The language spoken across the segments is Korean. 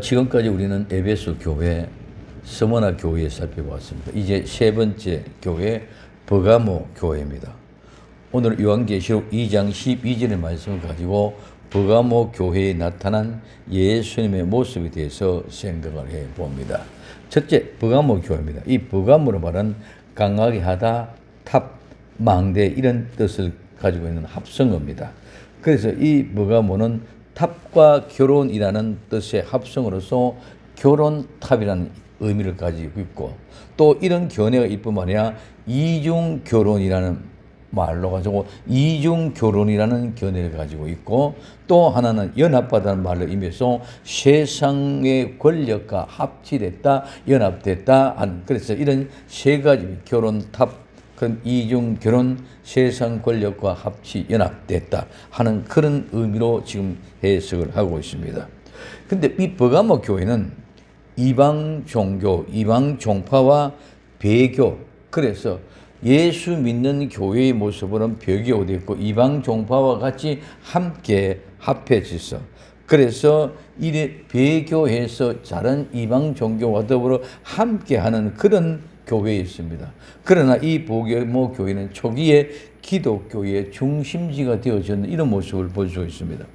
지금까지 우리는 에베소 교회, 서머나 교회 살펴보았습니다. 이제 세 번째 교회, 버가모 교회입니다. 오늘 요한계시록 2장 12절의 말씀을 가지고 버가모 교회에 나타난 예수님의 모습에 대해서 생각을 해봅니다. 첫째, 버가모 교회입니다. 이 버가모로 말은 강하게 하다, 탑, 망대 이런 뜻을 가지고 있는 합성어입니다. 그래서 이 버가모는 탑과 결혼이라는 뜻의 합성으로서 결혼탑이라는 의미를 가지고 있고, 또 이런 견해가 있뿐만 아니라 이중 결혼이라는 말로 가지고 이중 결혼이라는 견해를 가지고 있고, 또 하나는 연합하다는 말로 의미해서 세상의 권력과 합치됐다, 연합됐다 하는, 그래서 이런 세 가지 결혼탑, 그런 이중 결혼, 세상 권력과 합치 연합됐다 하는 그런 의미로 지금 해석을 하고 있습니다. 근데 이 버가모 교회는 이방 종교, 이방 종파와 배교, 그래서 예수 믿는 교회의 모습으로는 배교되어 있고 이방 종파와 같이 함께 합해져서, 그래서 이래 배교해서 다른 이방 종교와 더불어 함께하는 그런 교회에 있습니다. 그러나 이 버가모 교회는 초기에 기독교의 중심지가 되어졌는 이런 모습을 볼 수 있습니다.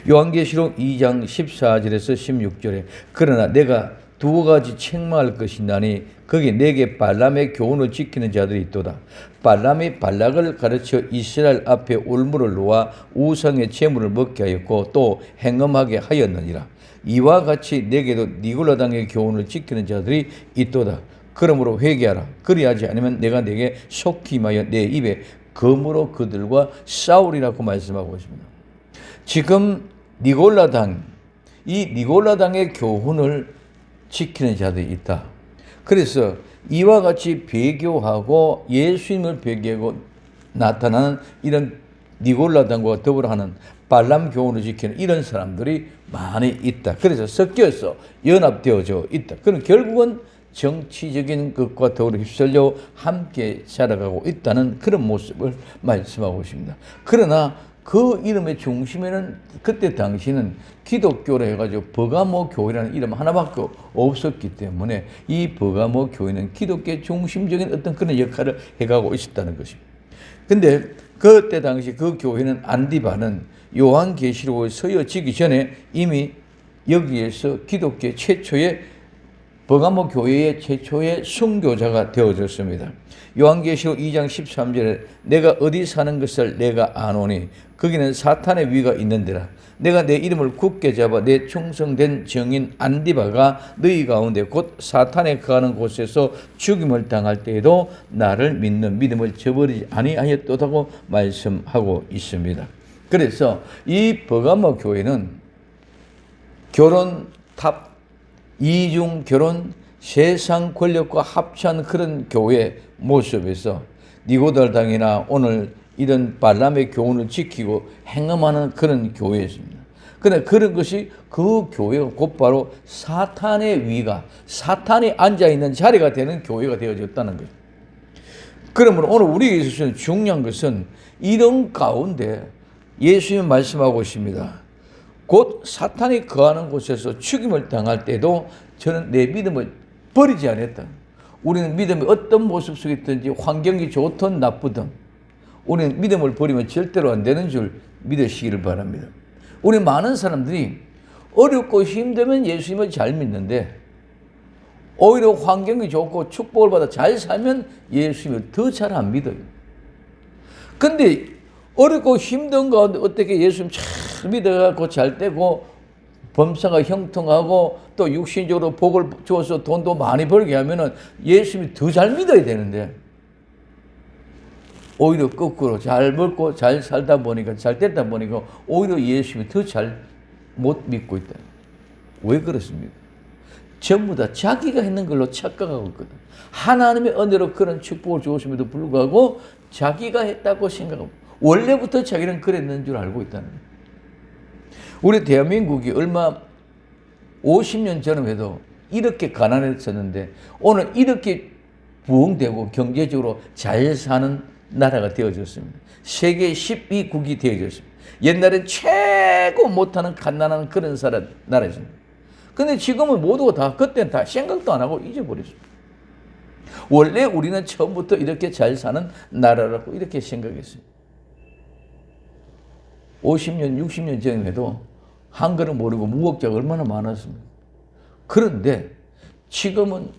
요한계시록 2장 14절에서 16절에 그러나 내가 두 가지 책망할 것이나니 거기 내게 발람의 교훈을 지키는 자들이 있도다. 발람이 발락을 가르쳐 이스라엘 앞에 올무를 놓아 우상의 제물을 먹게 하였고 또 행음하게 하였느니라. 이와 같이 내게도 니골라당의 교훈을 지키는 자들이 있도다. 그러므로 회개하라. 그리하지 않으면 내가 내게 속히 임하여 내 입에 검으로 그들과 싸우리라고 말씀하고 있습니다. 지금 니골라당, 이 니골라당의 교훈을 지키는 자들이 있다. 그래서 이와 같이 배교하고 예수님을 배교하고 나타나는 이런 니골라당과 더불어 하는 발람 교훈을 지키는 이런 사람들이 많이 있다. 그래서 섞여서 연합되어져 있다. 그럼 결국은 정치적인 것과 더불어 휩쓸려 함께 살아가고 있다는 그런 모습을 말씀하고 있습니다. 그러나 그 이름의 중심에는 그때 당시는 기독교로 해가지고 버가모 교회라는 이름 하나밖에 없었기 때문에 이 버가모 교회는 기독교의 중심적인 어떤 그런 역할을 해가고 있었다는 것입니다. 근데 그때 당시 그 교회는 안디바는 요한계시록에 서여지기 전에 이미 여기에서 기독교의 최초의 버가모 교회의 최초의 순교자가 되어졌습니다. 요한계시록 2장 13절에 내가 어디 사는 것을 내가 아노니 거기는 사탄의 위가 있는 데라. 내가 내 이름을 굳게 잡아 내 충성된 증인 안디바가 너희 가운데 곧 사탄에 거하는 곳에서 죽임을 당할 때에도 나를 믿는 믿음을 저버리지 아니하였도다고 말씀하고 있습니다. 그래서 이 버가모 교회는 결혼탑, 이중 결혼, 세상 권력과 합치한 그런 교회 모습에서 니고달당이나 오늘 이런 발람의 교훈을 지키고 행함하는 그런 교회였습니다. 그런데 그런 것이 그 교회가 곧바로 사탄의 위가, 사탄이 앉아있는 자리가 되는 교회가 되어졌다는 거예요. 그러므로 오늘 우리에게 있어서 중요한 것은 이런 가운데 예수님이 말씀하고 있습니다. 곧 사탄이 거하는 곳에서 죽임을 당할 때도 저는 내 믿음을 버리지 않았다. 우리는 믿음이 어떤 모습 속에 있든지 환경이 좋든 나쁘든 우리는 믿음을 버리면 절대로 안 되는 줄 믿으시기를 바랍니다. 우리 많은 사람들이 어렵고 힘들면 예수님을 잘 믿는데 오히려 환경이 좋고 축복을 받아 잘 살면 예수님을 더 잘 안 믿어요. 근데 어렵고 힘든 가운데 어떻게 예수님 잘 믿어갖고 잘 되고 범사가 형통하고 또 육신적으로 복을 주어서 돈도 많이 벌게 하면은 예수님이 더 잘 믿어야 되는데 오히려 거꾸로 잘 먹고 잘 살다 보니까 잘 됐다 보니까 오히려 예수님이 더 잘 못 믿고 있다. 왜 그렇습니까? 전부 다 자기가 했는 걸로 착각하고 있거든. 하나님의 은혜로 그런 축복을 주었음에도 불구하고 자기가 했다고 생각하고 원래부터 자기는 그랬는 줄 알고 있다는 거예요. 우리 대한민국이 얼마 50년 전에 해도 이렇게 가난했었는데 오늘 이렇게 부흥되고 경제적으로 잘 사는 나라가 되어졌습니다. 세계 12국이 되어졌습니다. 옛날엔 최고 못하는 갓난한 그런 나라였습니다. 근데 지금은 모두가 다 그때는 다 생각도 안 하고 잊어버렸습니다. 원래 우리는 처음부터 이렇게 잘 사는 나라라고 이렇게 생각했습니다. 50년, 60년 전에도 한글을 모르고 무학자가 얼마나 많았습니까? 그런데 지금은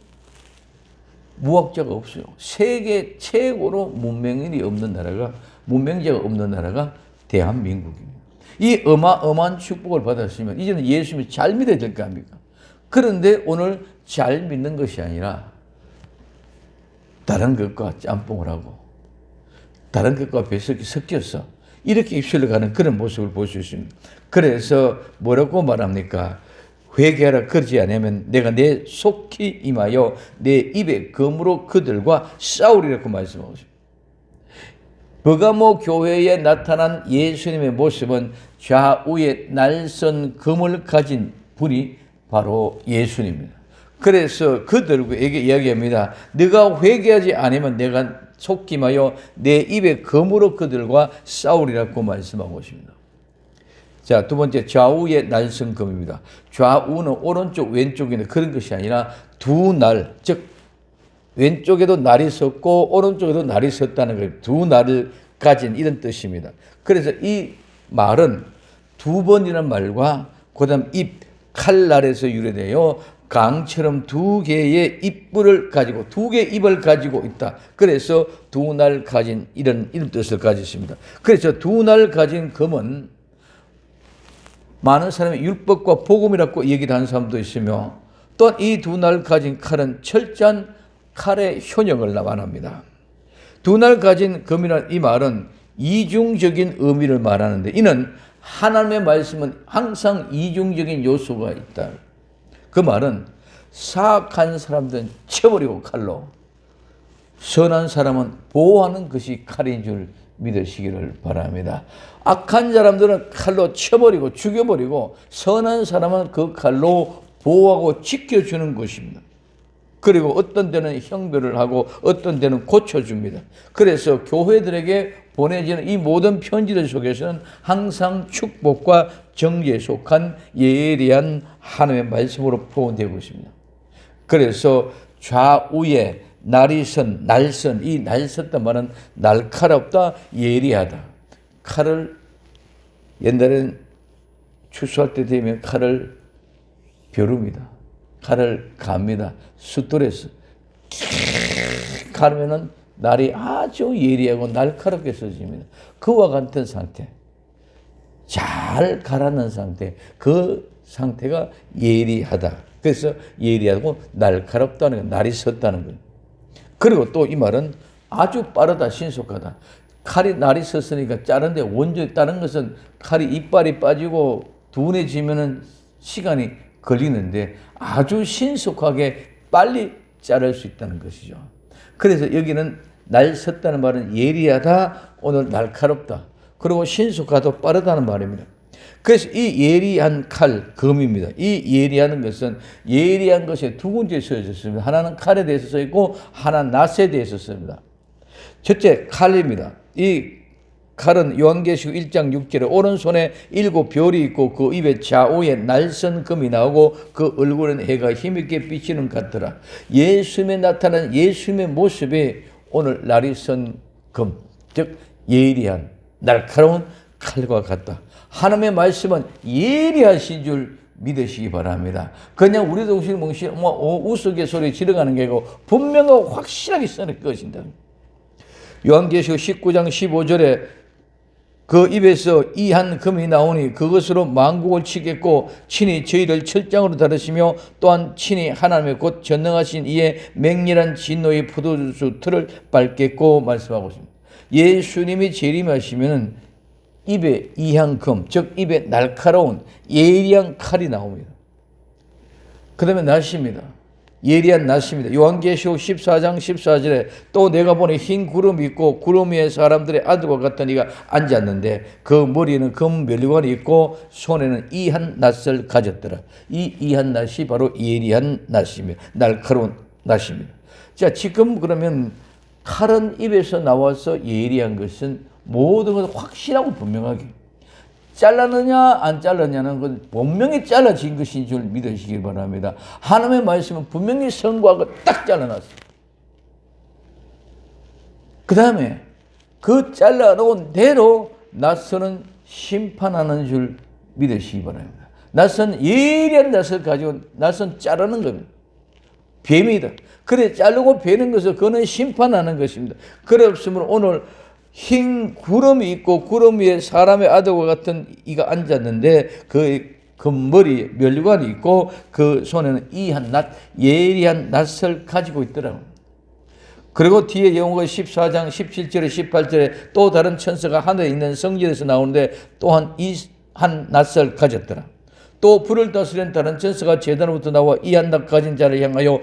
무학자가 없어요. 세계 최고로 문명인이 없는 나라가, 문명자가 없는 나라가 대한민국입니다. 이 어마어마한 축복을 받았으면 이제는 예수님이 잘 믿어야 될 거 아닙니까? 그런데 오늘 잘 믿는 것이 아니라 다른 것과 짬뽕을 하고 다른 것과 배석이 섞여서 이렇게 입술을 가는 그런 모습을 볼 수 있습니다. 그래서 뭐라고 말합니까? 회개하라 그러지 않으면 내가 내 속히 임하여 내 입에 검으로 그들과 싸우리라고 말씀하고 있습니다. 버가모 교회에 나타난 예수님의 모습은 좌우에 날선 검을 가진 분이 바로 예수님입니다. 그래서 그들에게 이야기합니다. 네가 회개하지 않으면 내가 속히 임하여 내 입에 검으로 그들과 싸우리라고 말씀하고 있습니다. 자, 두 번째, 좌우의 날선 검입니다. 좌우는 오른쪽, 왼쪽인데 그런 것이 아니라 두 날, 즉 왼쪽에도 날이 섰고 오른쪽에도 날이 섰다는 거예요. 두 날을 가진 이런 뜻입니다. 그래서 이 말은 두 번이라는 말과 그다음 입, 칼날에서 유래되어 강처럼 두 개의 입을 가지고 두 개의 입을 가지고 있다. 그래서 두 날 가진 이런 뜻을 가졌습니다. 그래서 두 날 가진 검은 많은 사람이 율법과 복음이라고 얘기를 하는 사람도 있으며 또한 이 두 날 가진 칼은 철저한 칼의 효력을 말합니다. 두 날 가진 검이라는 이 말은 이중적인 의미를 말하는데 이는 하나님의 말씀은 항상 이중적인 요소가 있다. 그 말은 사악한 사람들은 쳐버리고 칼로, 선한 사람은 보호하는 것이 칼인 줄 믿으시기를 바랍니다. 악한 사람들은 칼로 쳐버리고 죽여버리고 선한 사람은 그 칼로 보호하고 지켜주는 것입니다. 그리고 어떤 데는 형별을 하고 어떤 데는 고쳐줍니다. 그래서 교회들에게 보내지는 이 모든 편지들 속에서는 항상 축복과 정죄에 속한 예리한 하나님의 말씀으로 포함되고 있습니다. 그래서 좌우에 날이선, 날선, 이 날섰단 말은 날카롭다, 예리하다. 칼을 옛날에는 추수할 때 되면 칼을 벼릅니다. 칼을 갑니다. 숫돌에서 가르면은 날이 아주 예리하고 날카롭게 써집니다. 그와 같은 상태, 잘 갈아낸 상태, 그 상태가 예리하다. 그래서 예리하고 날카롭다는 거, 날이 섰다는 거예요. 그리고 또 이 말은 아주 빠르다, 신속하다. 칼이 날이 섰으니까 자른데 원전이 다른 것은 칼이 이빨이 빠지고 둔해지면은 시간이 걸리는데 아주 신속하게 빨리 자를 수 있다는 것이죠. 그래서 여기는 날 섰다는 말은 예리하다, 오늘 날카롭다. 그리고 신속하다, 빠르다는 말입니다. 그래서 이 예리한 칼, 검입니다. 이 예리하는 것은 예리한 것에 두 군데 쓰여졌습니다. 하나는 칼에 대해서 써있고 하나는 낫에 대해서 씁니다. 첫째, 칼입니다. 이 칼은 요한계시록 1장 6절에 오른손에 7별이 있고 그 입에 좌우에 날선 검이 나오고 그 얼굴에는 해가 힘있게 비치는 것 같더라. 예수님에 나타난 예수님의 모습이 오늘 날이 선 검, 즉 예리한 날카로운 칼과 같다. 하나님의 말씀은 예리하신 줄 믿으시기 바랍니다. 그냥 우리 동시에 우스갯소리 지르가는 게 아니고 분명하고 확실하게 써낼 것인다. 요한계시록 19장 15절에 그 입에서 이 한 금이 나오니 그것으로 만국을 치겠고 친히 저희를 철장으로 다루시며 또한 친히 하나님의 곧 전능하신 이의 맹렬한 진노의 포도주 틀을 밟겠고 말씀하고 있습니다. 예수님이 재림하시면 입에 이향금, 즉 입에 날카로운 예리한 칼이 나옵니다. 그 다음에 낫입니다. 예리한 낫입니다. 요한계시록 14장 14절에 또 내가 보니 흰 구름이 있고 구름 위에 사람들의 아들과 같은 이가 앉았는데 그 머리에는 금 면류관이 있고 손에는 이한 낫을 가졌더라. 이 이한 낫이 바로 예리한 낫입니다. 날카로운 낫입니다. 자, 지금 그러면 칼은 입에서 나와서 예리한 것은 모든 것을 확실하고 분명하게 잘랐느냐 안 잘랐냐는 건 분명히 잘라진 것인 줄 믿으시기 바랍니다. 하나님의 말씀은 분명히 선과가 딱 잘라놨어요. 그 다음에 그 잘라놓은 대로 낫선은 심판하는 줄 믿으시기 바랍니다. 낫선 예리한 낫을 가지고 낫선 자르는 겁니다. 뱀이다. 그래 자르고 베는 것을 그는 심판하는 것입니다. 그래 없으면 오늘 흰 구름이 있고 구름 위에 사람의 아들과 같은 이가 앉았는데 그 머리에 멸관이 있고 그 손에는 이한 낫 예리한 낫을 가지고 있더라고요. 그리고 뒤에 영어가 14장 17절에 18절에 또 다른 천사가 하늘에 있는 성전에서 나오는데 또한 이 한 낫을 가졌더라. 또 불을 다스리는 다른 천사가 제단으로부터 나와 이 한 낫 가진 자를 향하여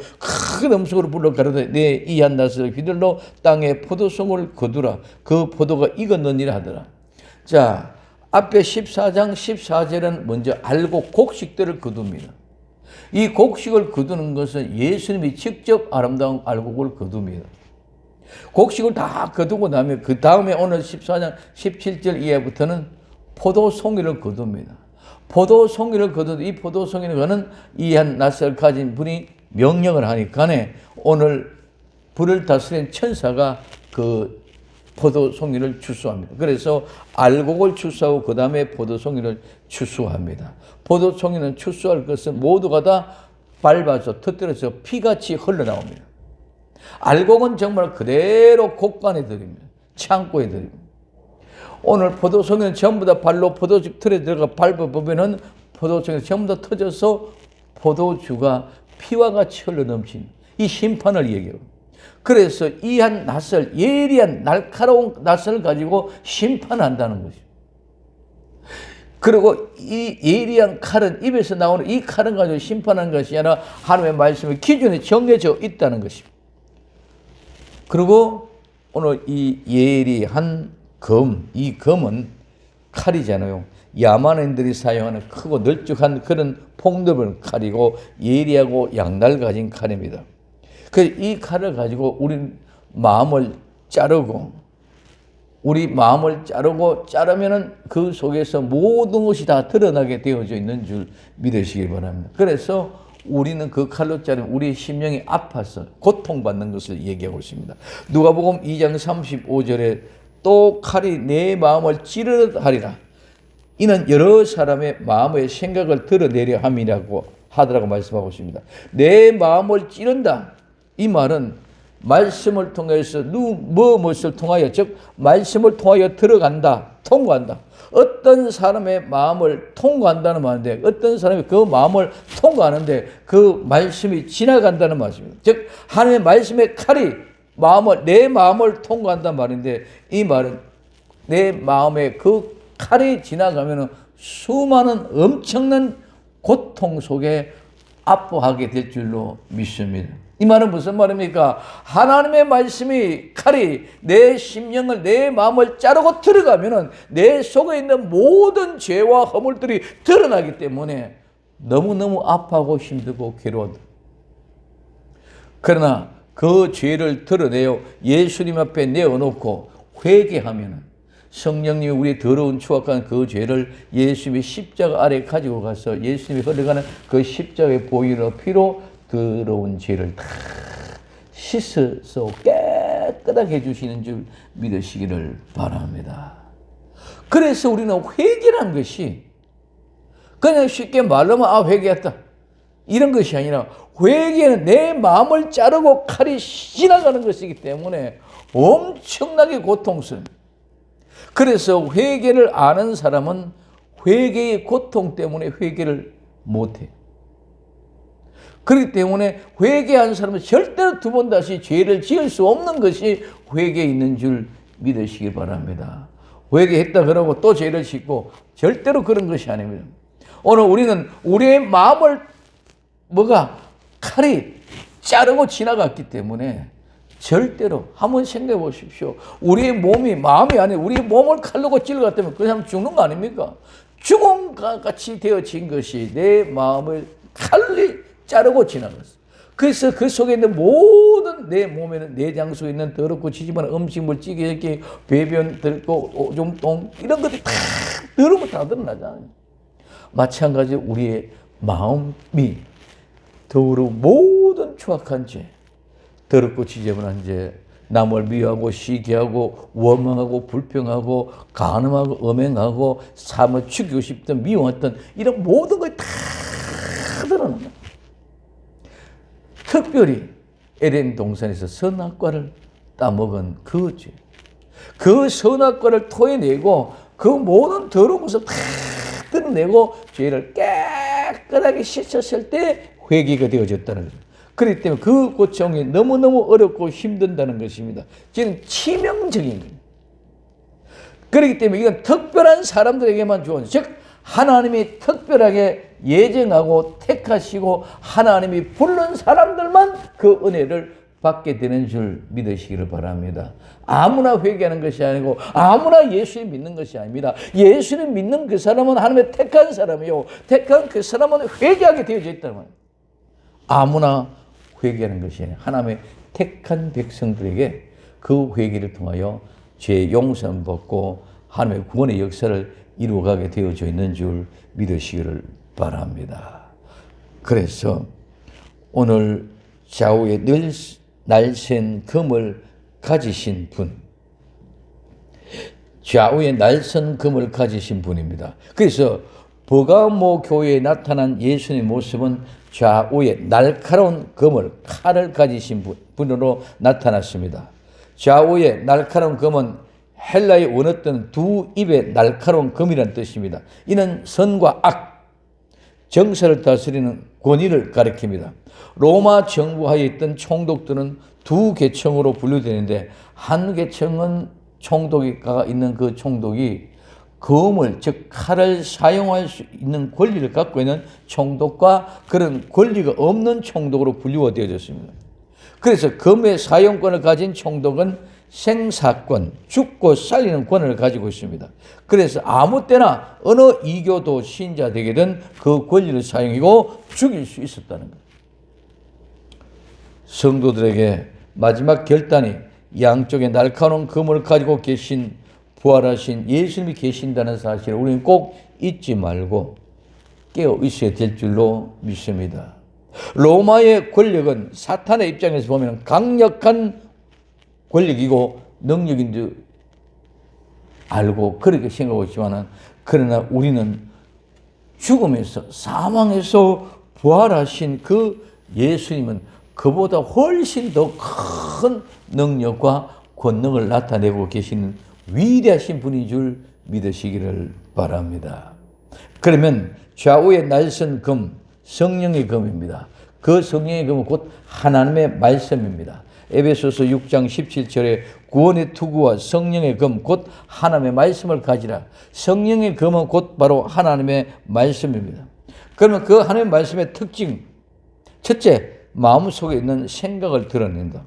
큰 음성으로 불러 가로되 내 이 한 낫을 휘둘러 땅에 포도송을 거두라. 그 포도가 익었느니라 하더라. 자, 앞에 14장 14절은 먼저 알고 곡식들을 거둡니다. 이 곡식을 거두는 것은 예수님이 직접 아름다운 알곡을 거둡니다. 곡식을 다 거두고 나면 그 다음에 오늘 14장 17절 이하부터는 포도송이를 거둡니다. 포도송이를 거둬도 이 포도송이는 그는 이 한 낫을 가진 분이 명령을 하니까네 오늘 불을 다스린 천사가 그 포도송이를 추수합니다. 그래서 알곡을 추수하고 그 다음에 포도송이를 추수합니다. 포도송이는 추수할 것은 모두가 다 밟아서 터뜨려서 피같이 흘러나옵니다. 알곡은 정말 그대로 곡간에 들입니다. 창고에 들입니다. 오늘 포도송이는 전부 다 발로 포도주 틀에 들어가 밟아보면은 포도송이 전부 다 터져서 포도주가 피와 같이 흘러 넘칩니다. 이 심판을 얘기해요. 그래서 이 한 낫을 예리한 날카로운 낫을 가지고 심판한다는 것이죠. 그리고 이 예리한 칼은 입에서 나오는 이 칼은 가지고 심판하는 것이 아니라 하나님의 말씀의 기준이 정해져 있다는 것입니다. 그리고 오늘 이 예리한 이 검은 칼이잖아요. 야만인들이 사용하는 크고 널찍한 그런 폭넓은 칼이고 예리하고 양날 가진 칼입니다. 그래서 이 칼을 가지고 우리 마음을 자르고 자르면은 그 속에서 모든 것이 다 드러나게 되어져 있는 줄 믿으시기 바랍니다. 그래서 우리는 그 칼로 자르면 우리의 심령이 아파서 고통받는 것을 얘기하고 있습니다. 누가복음 2장 35절에 또 칼이 내 마음을 찌르려 하리라. 이는 여러 사람의 마음의 생각을 드러내려 함이라고 하더라고 말씀하고 있습니다. 내 마음을 찌른다. 이 말은 말씀을 통해서 무엇을 통하여 즉 말씀을 통하여 들어간다. 통과한다. 어떤 사람의 마음을 통과한다는 말인데 어떤 사람이 그 마음을 통과하는데 그 말씀이 지나간다는 말씀입니다. 즉 하나님의 말씀의 칼이 내 마음을 통과한단 말인데 이 말은 내 마음에 그 칼이 지나가면 수많은 엄청난 고통 속에 아파하게 될 줄로 믿습니다. 이 말은 무슨 말입니까? 하나님의 말씀이 칼이 내 심령을 내 마음을 자르고 들어가면 내 속에 있는 모든 죄와 허물들이 드러나기 때문에 너무너무 아파하고 힘들고 괴로워다. 그러나 그 죄를 드러내어 예수님 앞에 내어놓고 회개하면 성령님이 우리의 더러운 추악한 그 죄를 예수님의 십자가 아래 가지고 가서 예수님이 흘러가는 그 십자가의 보혈로 피로 더러운 죄를 다 씻어서 깨끗하게 해주시는 줄 믿으시기를 바랍니다. 그래서 우리는 회개라는 것이 그냥 쉽게 말로만 회개했다 이런 것이 아니라 회개는 내 마음을 자르고 칼이 지나가는 것이기 때문에 엄청나게 고통스럽습니다. 그래서 회개를 아는 사람은 회개의 고통 때문에 회개를 못해. 그렇기 때문에 회개한 사람은 절대로 두 번 다시 죄를 지을 수 없는 것이 회개에 있는 줄 믿으시기 바랍니다. 회개했다 그러고 또 죄를 짓고 절대로 그런 것이 아닙니다. 오늘 우리는 우리의 마음을 칼이 자르고 지나갔기 때문에 절대로 한번 생각해 보십시오. 우리의 마음이 아니에요. 우리의 몸을 칼로 찔러갔다면 그 사람 죽는 거 아닙니까? 죽음과 같이 되어진 것이 내 마음을 칼이 자르고 지나갔어. 그래서 그 속에 있는 모든 내 몸에는 내장 속에 있는 더럽고 지저분한 음식물, 찌개, 배변, 들고 오줌, 똥 이런 것들이 다 더러운 거 다 드러나잖아요. 마찬가지로 우리의 마음이 더러운 모든 추악한 죄, 더럽고 지저분한 죄, 남을 미워하고 시기하고 원망하고 불평하고 간음하고 음행하고 삶을 죽이고 싶던 미워했던 이런 모든 것이 다 드러나는 거예요. 특별히 에덴 동산에서 선악과를 따먹은 그 죄, 그 선악과를 토해내고 그 모든 더러운 것을 다 드러내고 죄를 깨끗하게 씻었을 때 회개가 되어졌다는 거죠. 그렇기 때문에 그 고통이 너무너무 어렵고 힘든다는 것입니다. 지금 치명적인 거예요. 그렇기 때문에 이건 특별한 사람들에게만 주어진, 즉 하나님이 특별하게 예정하고 택하시고 하나님이 부른 사람들만 그 은혜를 받게 되는 줄 믿으시기를 바랍니다. 아무나 회개하는 것이 아니고 아무나 예수님 믿는 것이 아닙니다. 예수님 믿는 그 사람은 하나님의 택한 사람이요, 택한 그 사람은 회개하게 되어져 있다는 거예요. 아무나 회개하는 것이 아니라 하나님의 택한 백성들에게 그 회개를 통하여 죄 용서를 받고 하나님의 구원의 역사를 이루어가게 되어져 있는 줄 믿으시기를 바랍니다. 그래서 오늘 좌우에 날쌘 금을 가지신 분, 좌우에 날선 금을 가지신 분입니다. 그래서 버가모 교회에 나타난 예수님의 모습은 좌우에 날카로운 금을, 칼을 가지신 분으로 나타났습니다. 좌우에 날카로운 금은 헬라의 원어 뜻은 두 입에 날카로운 금이라는 뜻입니다. 이는 선과 악, 정사를 다스리는 권위를 가리킵니다. 로마 정부하에 있던 총독들은 두 계층으로 분류되는데, 한 계층은 총독가 있는 그 총독이 검을, 즉 칼을 사용할 수 있는 권리를 갖고 있는 총독과 그런 권리가 없는 총독으로 분류가 되어졌습니다. 그래서 검의 사용권을 가진 총독은 생사권, 죽고 살리는 권한을 가지고 있습니다. 그래서 아무 때나 어느 이교도 신자되게든 그 권리를 사용하고 죽일 수 있었다는 거예요. 성도들에게 마지막 결단이 양쪽에 날카로운 검을 가지고 계신 부활하신 예수님이 계신다는 사실을 우리는 꼭 잊지 말고 깨어 있어야 될 줄로 믿습니다. 로마의 권력은 사탄의 입장에서 보면 강력한 권력이고 능력인 줄 알고 그렇게 생각하고 있지만, 그러나 우리는 죽음에서, 사망에서 부활하신 그 예수님은 그보다 훨씬 더 큰 능력과 권능을 나타내고 계시는 위대하신 분인 줄 믿으시기를 바랍니다. 그러면 좌우에 날선 금, 성령의 금입니다. 그 성령의 금은 곧 하나님의 말씀입니다. 에베소서 6장 17절에 구원의 투구와 성령의 금, 곧 하나님의 말씀을 가지라. 성령의 금은 곧 바로 하나님의 말씀입니다. 그러면 그 하나님의 말씀의 특징, 첫째, 마음속에 있는 생각을 드러낸다.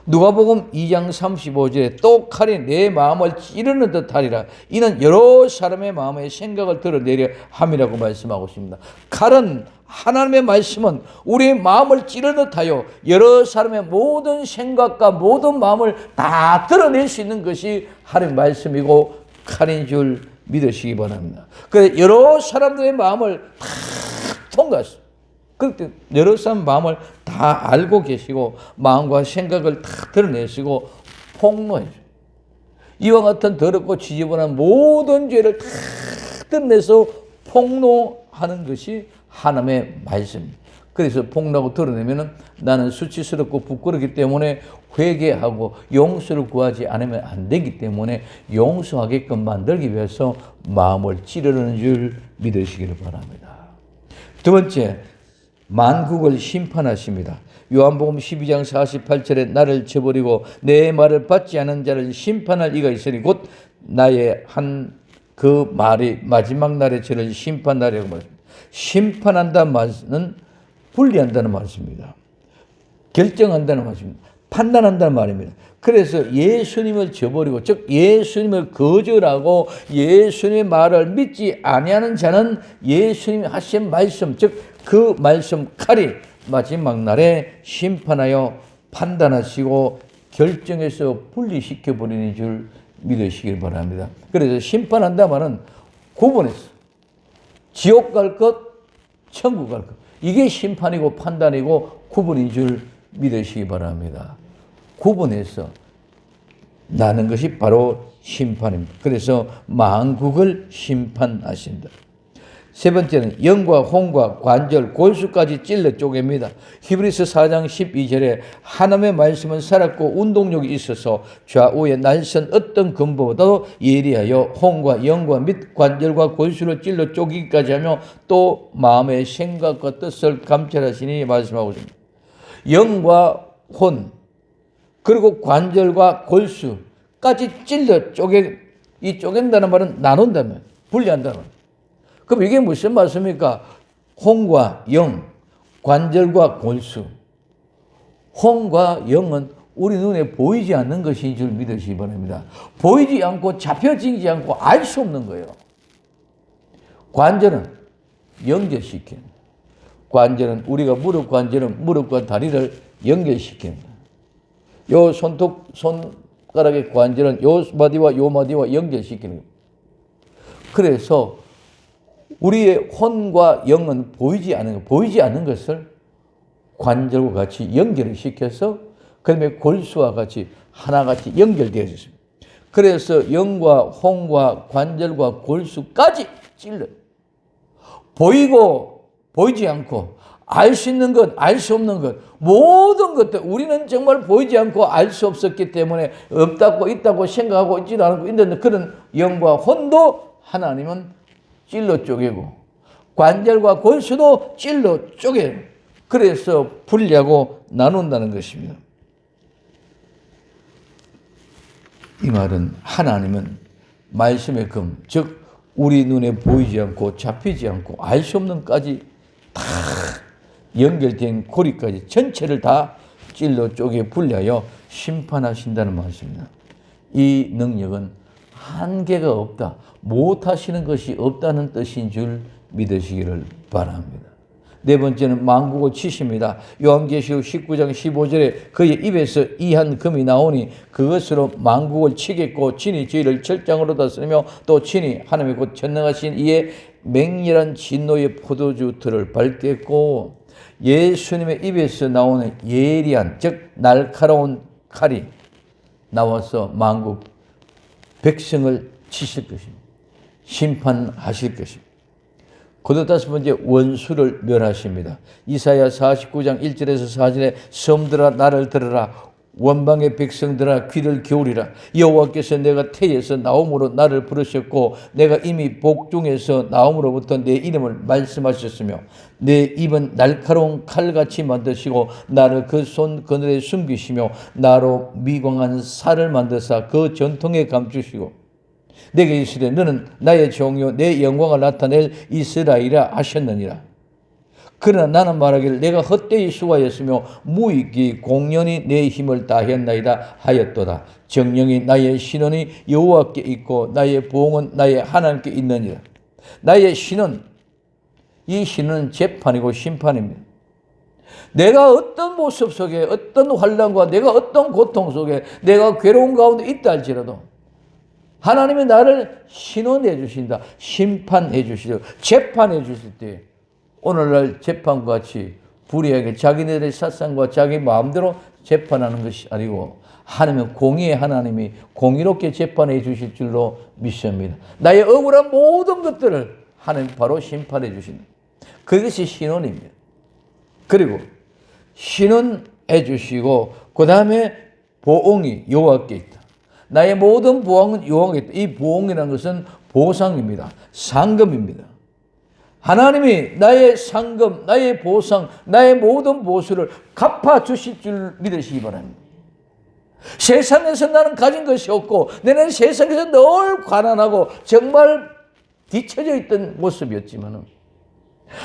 누가복음 2장 35절에 또 칼이 내 마음을 찌르는 듯 하리라. 이는 여러 사람의 마음의 생각을 드러내려 함이라고 말씀하고 있습니다. 칼은, 하나님의 말씀은 우리의 마음을 찌르는 듯 하여 여러 사람의 모든 생각과 모든 마음을 다 드러낼 수 있는 것이 하나님의 말씀이고 칼인 줄 믿으시기 바랍니다. 그래서 여러 사람들의 마음을 다 통과했습니다. 그때 여러 사람 마음을 다 알고 계시고 마음과 생각을 다 드러내시고 폭로해줘요. 이와 같은 더럽고 지저분한 모든 죄를 다 드러내서 폭로하는 것이 하나님의 말씀입니다. 그래서 폭로하고 드러내면 나는 수치스럽고 부끄럽기 때문에 회개하고 용서를 구하지 않으면 안 되기 때문에 용서하게끔 만들기 위해서 마음을 찌르는 줄 믿으시기를 바랍니다. 두 번째, 만국을 심판하십니다. 요한복음 12장 48절에 나를 저버리고 내 말을 받지 않은 자를 심판할 이가 있으니 곧 나의 한 그 말이 마지막 날에 저를 심판하려고 말합니다. 심판한다는 말은 분리한다는 말씀입니다. 결정한다는 말씀입니다. 판단한다는 말입니다. 그래서 예수님을 저버리고, 즉 예수님을 거절하고 예수님의 말을 믿지 아니하는 자는 예수님이 하신 말씀, 즉 그 말씀 칼이 마지막 날에 심판하여 판단하시고 결정해서 분리시켜 버리는 줄 믿으시길 바랍니다. 그래서 심판한다 말은 구분해서 지옥 갈 것, 천국 갈 것. 이게 심판이고 판단이고 구분인 줄 믿으시기 바랍니다. 구분해서 나는 것이 바로 심판입니다. 그래서 만국을 심판하신다. 세 번째는 영과 혼과 관절, 골수까지 찔러 쪼갭니다. 히브리서 4장 12절에 하나님의 말씀은 살았고 운동력이 있어서 좌우의 날선 어떤 검보다도 예리하여 혼과 영과 및 관절과 골수를 찔러 쪼기기까지 하며 또 마음의 생각과 뜻을 감찰하시니 말씀하고 있습니다. 영과 혼 그리고 관절과 골수까지 찔러 이 쪼갠다는 말은 나눈다면 분리한다는. 그럼 이게 무슨 말씀입니까? 혼과 영, 관절과 골수. 혼과 영은 우리 눈에 보이지 않는 것인 줄 믿으시기 바랍니다. 보이지 않고 잡혀지지 않고 알 수 없는 거예요. 관절은 연결시키는. 관절은 우리가 무릎 관절은 무릎과 다리를 연결시키는. 요 손가락의 관절은 요 마디와 요 마디와 연결시키는 거예요. 그래서 우리의 혼과 영은 보이지 않는 것을 관절과 같이 연결을 시켜서 그다음에 골수와 같이 하나같이 연결되어 있습니다. 그래서 영과 혼과 관절과 골수까지 찔러 보이고 보이지 않고 알 수 있는 것, 알 수 없는 것 모든 것들 우리는 정말 보이지 않고 알 수 없었기 때문에 없다고 있다고 생각하고 있지도 않고 있는데 그런 영과 혼도 하나님은 찔러 쪼개고 관절과 골수도 찔러 쪼개요. 그래서 분리하고 나눈다는 것입니다. 이 말은 하나님은 말씀의 금, 즉 우리 눈에 보이지 않고 잡히지 않고 알 수 없는 까지 다 연결된 고리까지 전체를 다 찔러 쪼개 분리하여 심판하신다는 말씀입니다. 이 능력은 한계가 없다. 못하시는 것이 없다는 뜻인 줄 믿으시기를 바랍니다. 네 번째는 만국을 치십니다. 요한계시록 19장 15절에 그의 입에서 이한 금이 나오니 그것으로 만국을 치겠고 친히 저희를 철장으로 다스리며 또 친히 하나님의 곧 전능하신 이의 맹렬한 진노의 포도주 틀을 밟겠고 예수님의 입에서 나오는 예리한 즉 날카로운 칼이 나와서 만국 백성을 치실 것입니다. 심판하실 것입니다. 그도 다섯 번째 원수를 멸하십니다. 이사야 49장 1절에서 4절에 섬들아 나를 들으라 원방의 백성들아 귀를 기울이라 여호와께서 내가 태에서 나옴으로 나를 부르셨고 내가 이미 복중에서 나옴으로부터 내 이름을 말씀하셨으며 내 입은 날카로운 칼같이 만드시고 나를 그 손 그늘에 숨기시며 나로 미광한 살을 만드사 그 전통에 감추시고 내게 이르시되 너는 나의 종이요 내 영광을 나타낼 이스라엘이라 하셨느니라. 그러나 나는 말하기를 내가 헛되이 수고하였으며 무익이 공연히 내 힘을 다했나이다 하였도다. 정령이 나의 신원이 여호와께 있고 나의 보응은 나의 하나님께 있느니라. 나의 신은 이 신은 재판이고 심판입니다. 내가 어떤 모습 속에 어떤 환난과 내가 어떤 고통 속에 내가 괴로운 가운데 있다 할지라도 하나님이 나를 신원해 주신다. 심판해 주시죠. 재판해 주실 때 오늘날 재판과 같이 불의하게 자기네들의 사상과 자기 마음대로 재판하는 것이 아니고 하나님은 공의의 하나님이 공의롭게 재판해 주실 줄로 믿습니다. 나의 억울한 모든 것들을 하나님 바로 심판해 주신다. 그것이 신원입니다. 그리고 신원해 주시고 그 다음에 보응이 여호와께 있다. 나의 모든 보응은 여호와께 있다. 이 보응이라는 것은 보상입니다. 상금입니다. 하나님이 나의 상금, 나의 보상, 나의 모든 보수를 갚아주실 줄 믿으시기 바랍니다. 세상에서 나는 가진 것이 없고 내는 세상에서 늘 가난하고 정말 뒤처져 있던 모습이었지만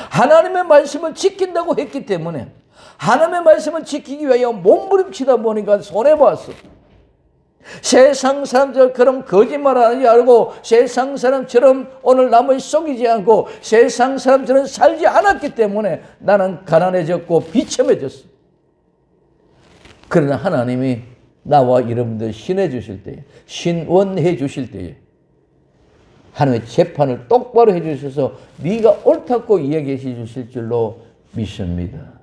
하나님의 말씀을 지킨다고 했기 때문에 하나님의 말씀을 지키기 위하여 몸부림치다 보니까 손해봤어. 세상 사람들처럼 거짓말하지 않고 세상 사람처럼 오늘 남을 속이지 않고 세상 사람처럼 살지 않았기 때문에 나는 가난해졌고 비참해졌어. 그러나 하나님이 나와 여러분들 신해 주실 때에, 신원해 주실 때에 하나님의 재판을 똑바로 해 주셔서 네가 옳다고 이야기해 주실 줄로 믿습니다.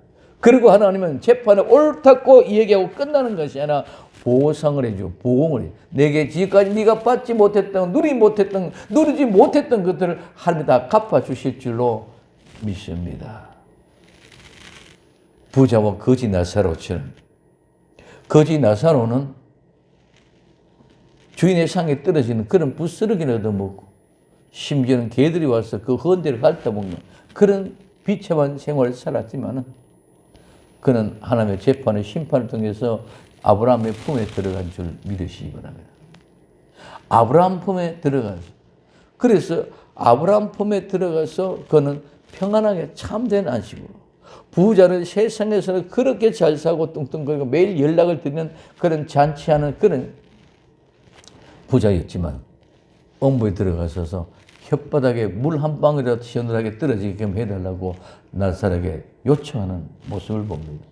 그리고 하나님은 재판을 옳다고 이야기하고 끝나는 것이 아니라 보상을 해주고 보응을 해. 내게 지금까지 네가 받지 못했던, 누리지 못했던 것들을 하나님이 다 갚아주실 줄로 믿습니다. 부자와 거지 나사로처럼, 거지 나사로는 주인의 상에 떨어지는 그런 부스러기를 얻어먹고 심지어는 개들이 와서 그 헌데를 핥아먹는 그런 비참한 생활을 살았지만은 그는 하나님의 재판의 심판을 통해서 아브라함의 품에 들어간 줄 믿으시기 바랍니다. 아브라함 품에 들어가서, 그래서 아브라함 품에 들어가서 그는 평안하게 참된 안식으로, 부자는 세상에서는 그렇게 잘 사고 뚱뚱거리고 매일 연락을 드리는 그런 잔치하는 그런 부자였지만 엄부에 들어가셔서 혓바닥에 물 한 방울이라도 시원하게 떨어지게끔 해달라고 나사로에게 요청하는 모습을 봅니다.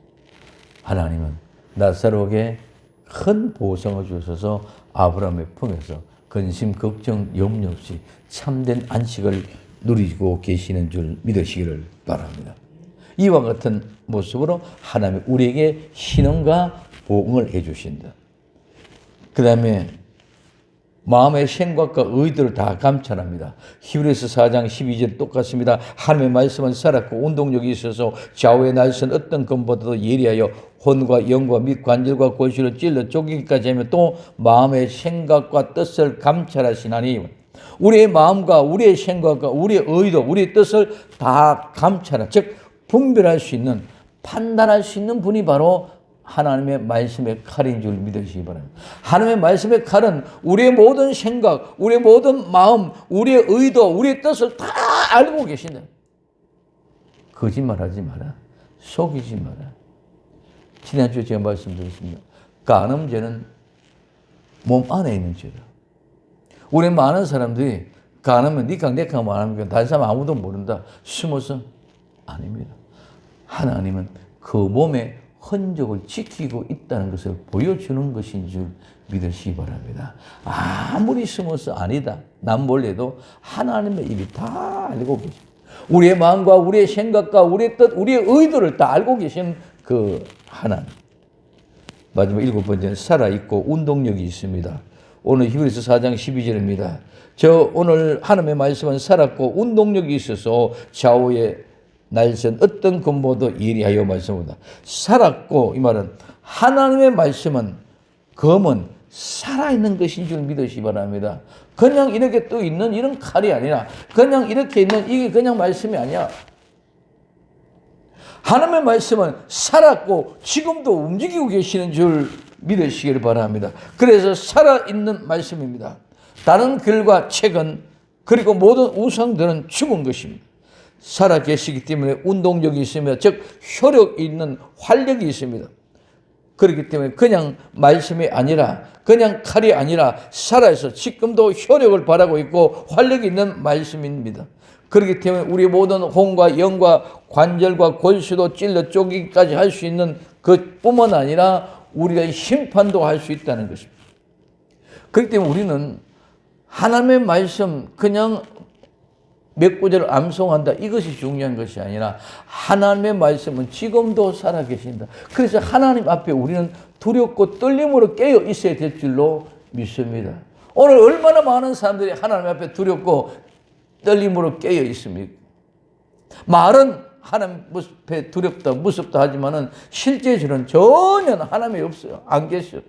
하나님은 나사로에게 큰 보상을 주셔서 아브라함의 품에서 근심, 걱정, 염려 없이 참된 안식을 누리고 계시는 줄 믿으시기를 바랍니다. 이와 같은 모습으로 하나님이 우리에게 신원과 보응을 해주신다. 그 다음에 마음의 생각과 의도를 다 감찰합니다. 히브리서 4장 12절 똑같습니다. 하나님의 말씀은 살았고 운동력이 있어서 좌우의 날선 어떤 것보다도 예리하여 혼과 영과 및 관절과 골수를 찔러 쪼개기까지 하며 또 마음의 생각과 뜻을 감찰하시나니, 우리의 마음과 우리의 생각과 우리의 의도, 우리의 뜻을 다 감찰하, 즉 분별할 수 있는, 판단할 수 있는 분이 바로 하나님의 말씀의 칼인 줄 믿으시기 바랍니다. 하나님의 말씀의 칼은 우리의 모든 생각, 우리의 모든 마음, 우리의 의도, 우리의 뜻을 다 알고 계신다. 거짓말하지 마라. 속이지 마라. 지난주에 제가 말씀드렸습니다. 간음죄는 몸 안에 있는 죄다. 우리 많은 사람들이 간음은 니캉 내캉 말하면 다른 사람 아무도 모른다. 숨어서 아닙니다. 하나님은 그 몸에 흔적을 지키고 있다는 것을 보여주는 것인 줄 믿으시기 바랍니다. 아무리 숨어서 아니다, 남 몰래도 하나님의 입이 다 알고 계십니다. 우리의 마음과 우리의 생각과 우리의 뜻, 우리의 의도를 다 알고 계신 그 하나님. 마지막 7번째는 살아있고 운동력이 있습니다. 오늘 히브리서 4장 12절입니다. 저 오늘 하나님의 말씀은 살았고 운동력이 있어서 좌우에 날선 어떤 근보도 예리하여 말씀합니다. 살았고, 이 말은 하나님의 말씀은, 검은 살아있는 것인 줄 믿으시기 바랍니다. 그냥 이렇게 떠 있는 이런 칼이 아니라, 그냥 이렇게 있는 이게 그냥 말씀이 아니야. 하나님의 말씀은 살았고 지금도 움직이고 계시는 줄 믿으시기를 바랍니다. 그래서 살아있는 말씀입니다. 다른 글과 책은, 그리고 모든 우상들은 죽은 것입니다. 살아 계시기 때문에 운동력이 있으며, 즉 효력이 있는 활력이 있습니다. 그렇기 때문에 그냥 말씀이 아니라, 그냥 칼이 아니라 살아서 지금도 효력을 발하고 있고 활력이 있는 말씀입니다. 그렇기 때문에 우리 모든 혼과 영과 관절과 골수도 찔러 쪼개기까지 할 수 있는 그뿐만 아니라 우리가 심판도 할 수 있다는 것입니다. 그렇기 때문에 우리는 하나님의 말씀 그냥 몇 구절을 암송한다, 이것이 중요한 것이 아니라 하나님의 말씀은 지금도 살아계신다. 그래서 하나님 앞에 우리는 두렵고 떨림으로 깨어 있어야 될 줄로 믿습니다. 오늘 얼마나 많은 사람들이 하나님 앞에 두렵고 떨림으로 깨어 있습니까? 말은 하나님 앞에 두렵다, 무섭다 하지만은 실제적으로는 전혀 하나님이 없어요. 안 계셔요.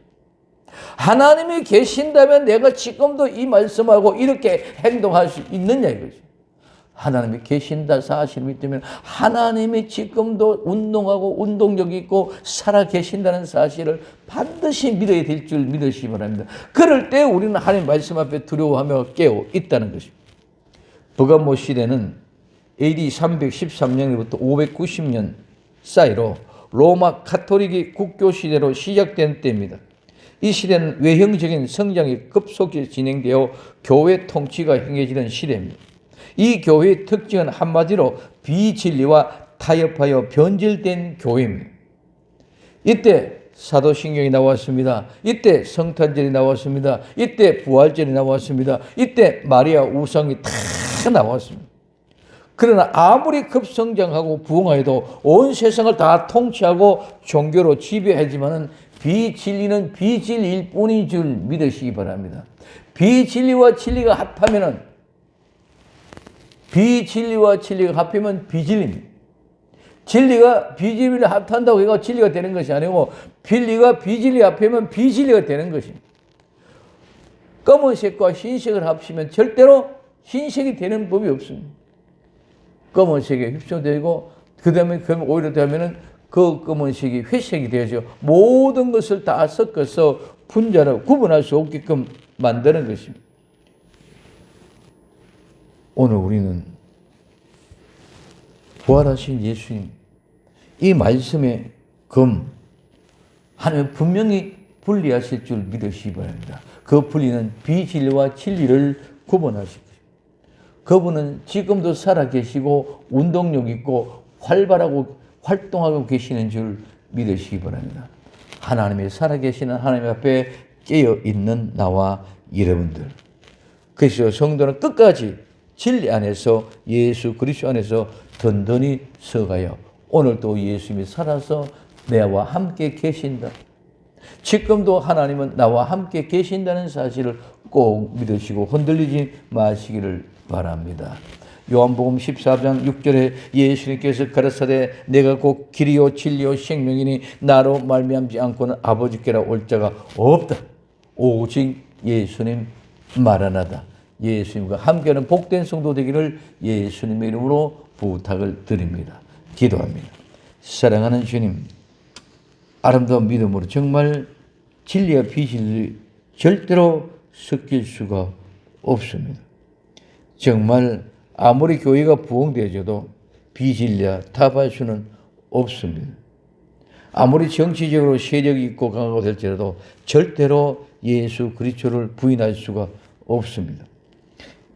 하나님이 계신다면 내가 지금도 이 말씀하고 이렇게 행동할 수 있느냐 이거죠. 하나님이 계신다 사실을 믿으면 하나님이 지금도 운동하고 운동력이 있고 살아 계신다는 사실을 반드시 믿어야 될 줄 믿으시기 바랍니다. 그럴 때 우리는 하나님 말씀 앞에 두려워하며 깨어 있다는 것입니다. 버가모 시대는 AD 313년부터 590년 사이로 로마 카톨릭이 국교 시대로 시작된 때입니다. 이 시대는 외형적인 성장이 급속히 진행되어 교회 통치가 행해지는 시대입니다. 이 교회의 특징은 한마디로 비진리와 타협하여 변질된 교회입니다. 이때 사도신경이 나왔습니다. 이때 성탄절이 나왔습니다. 이때 부활절이 나왔습니다. 이때 마리아 우상이 다 나왔습니다. 그러나 아무리 급성장하고 부흥하여도 온 세상을 다 통치하고 종교로 지배하지만은 비진리는 비진리일 뿐인 줄 믿으시기 바랍니다. 비진리와 진리가 합하면은 비진리입니다. 진리가 비진리를 합한다고 해서 진리가 되는 것이 아니고 진리가 비진리 합하면 비진리가 되는 것입니다. 검은색과 흰색을 합치면 절대로 흰색이 되는 법이 없습니다. 검은색에 휩쓸되고 그 다음에 오히려 되면은 그 검은색이 회색이 되죠. 모든 것을 다 섞어서 분자로 구분할 수 없게끔 만드는 것입니다. 오늘 우리는 부활하신 예수님, 이 말씀의 하나님 분명히 분리하실 줄 믿으시기 바랍니다. 그 분리는 비진리와 진리를 구분하실 것입니다. 그분은 지금도 살아계시고 운동력 있고 활발하고 활동하고 계시는 줄 믿으시기 바랍니다. 하나님의 살아계시는 하나님 앞에 깨어있는 나와 여러분들. 그래서 성도는 끝까지 진리 안에서 예수 그리스도 안에서 든든히 서가요. 오늘도 예수님이 살아서 나와 함께 계신다. 지금도 하나님은 나와 함께 계신다는 사실을 꼭 믿으시고 흔들리지 마시기를 바랍니다. 요한복음 14장 6절에 예수님께서 가라사대 내가 곧 길이요 진리요 생명이니 나로 말미암지 않고는 아버지께라 올 자가 없다. 오직 예수님 마라나다. 예수님과 함께하는 복된 성도 되기를 예수님의 이름으로 부탁을 드립니다. 기도합니다. 사랑하는 주님, 아름다운 믿음으로 정말 진리와 비진리 절대로 섞일 수가 없습니다. 정말 아무리 교회가 부흥되어져도 비진리와 타협할 수는 없습니다. 아무리 정치적으로 세력이 있고 강하고 될지라도 절대로 예수 그리스도를 부인할 수가 없습니다.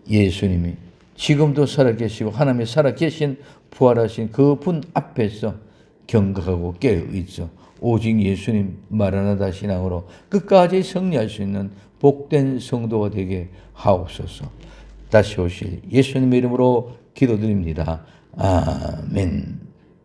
예수님이 지금도 살아계시고 하나님이 살아계신 부활하신 그 분 앞에서 경각하고 깨어있어 오직 예수님 마라나다 신앙으로 끝까지 승리할 수 있는 복된 성도가 되게 하옵소서. 다시 오실 예수님의 이름으로 기도드립니다. 아멘.